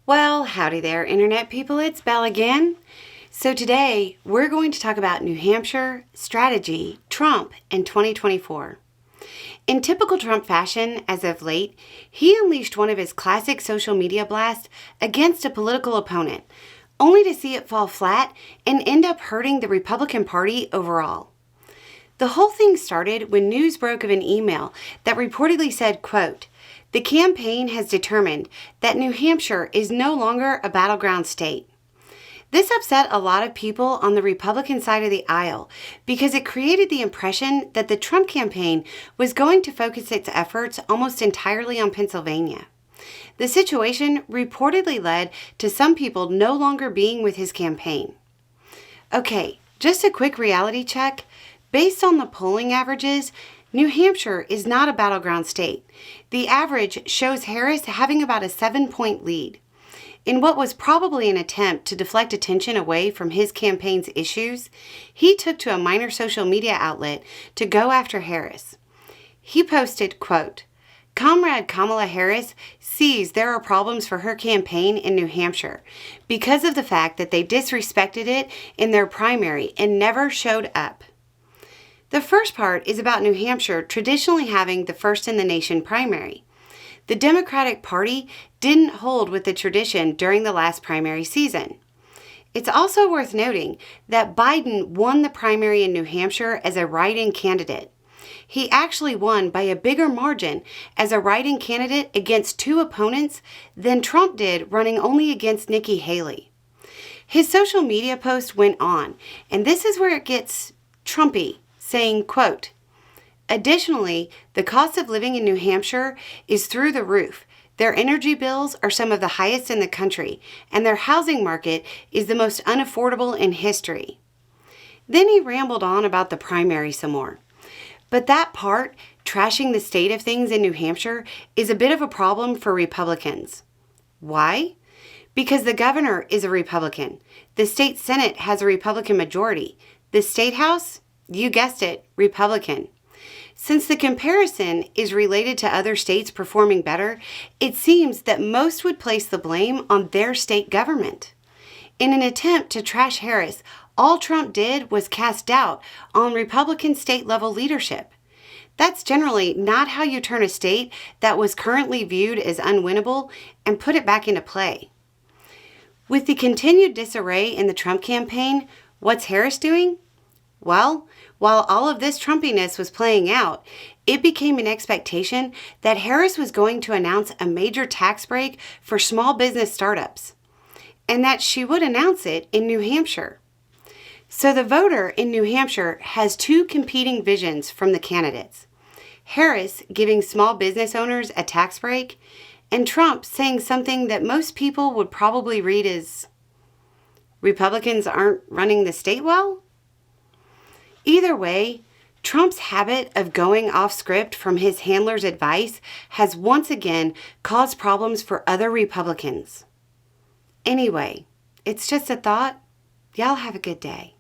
Well, howdy there, Internet people. It's Belle again. So today, we're going to talk about New Hampshire, strategy, Trump, and 2024. In typical Trump fashion, as of late, he unleashed one of his classic social media blasts against a political opponent, only to see it fall flat and end up hurting the Republican Party overall. The whole thing started when news broke of an email that reportedly said, quote, "The campaign has determined that New Hampshire is no longer a battleground state." This upset a lot of people on the Republican side of the aisle because it created the impression that the Trump campaign was going to focus its efforts almost entirely on Pennsylvania. The situation reportedly led to some people no longer being with his campaign. Okay, just a quick reality check. Based on the polling averages, New Hampshire is not a battleground state. The average shows Harris having about a 7-point lead. In what was probably an attempt to deflect attention away from his campaign's issues, he took to a minor social media outlet to go after Harris. He posted, quote, "Comrade Kamala Harris sees there are problems for her campaign in New Hampshire because of the fact that they disrespected it in their primary and never showed up." The first part is about New Hampshire traditionally having the first in the nation primary. The Democratic Party didn't hold with the tradition during the last primary season. It's also worth noting that Biden won the primary in New Hampshire as a write-in candidate. He actually won by a bigger margin as a write-in candidate against two opponents than Trump did running only against Nikki Haley. His social media post went on, and this is where it gets Trumpy, saying, quote, "Additionally, the cost of living in New Hampshire is through the roof. Their energy bills are some of the highest in the country, and their housing market is the most unaffordable in history." Then he rambled on about the primary some more. But that part, trashing the state of things in New Hampshire, is a bit of a problem for Republicans. Why? Because the governor is a Republican. The state Senate has a Republican majority. The state house? You guessed it, Republican. Since the comparison is related to other states performing better, it seems that most would place the blame on their state government. In an attempt to trash Harris, all Trump did was cast doubt on Republican state-level leadership. That's generally not how you turn a state that was currently viewed as unwinnable and put it back into play. With the continued disarray in the Trump campaign, what's Harris doing? Well, while all of this Trumpiness was playing out, it became an expectation that Harris was going to announce a major tax break for small business startups, and that she would announce it in New Hampshire. So the voter in New Hampshire has two competing visions from the candidates: Harris giving small business owners a tax break, and Trump saying something that most people would probably read as, "Republicans aren't running the state well?" Either way, Trump's habit of going off script from his handler's advice has once again caused problems for other Republicans. Anyway, it's just a thought. Y'all have a good day.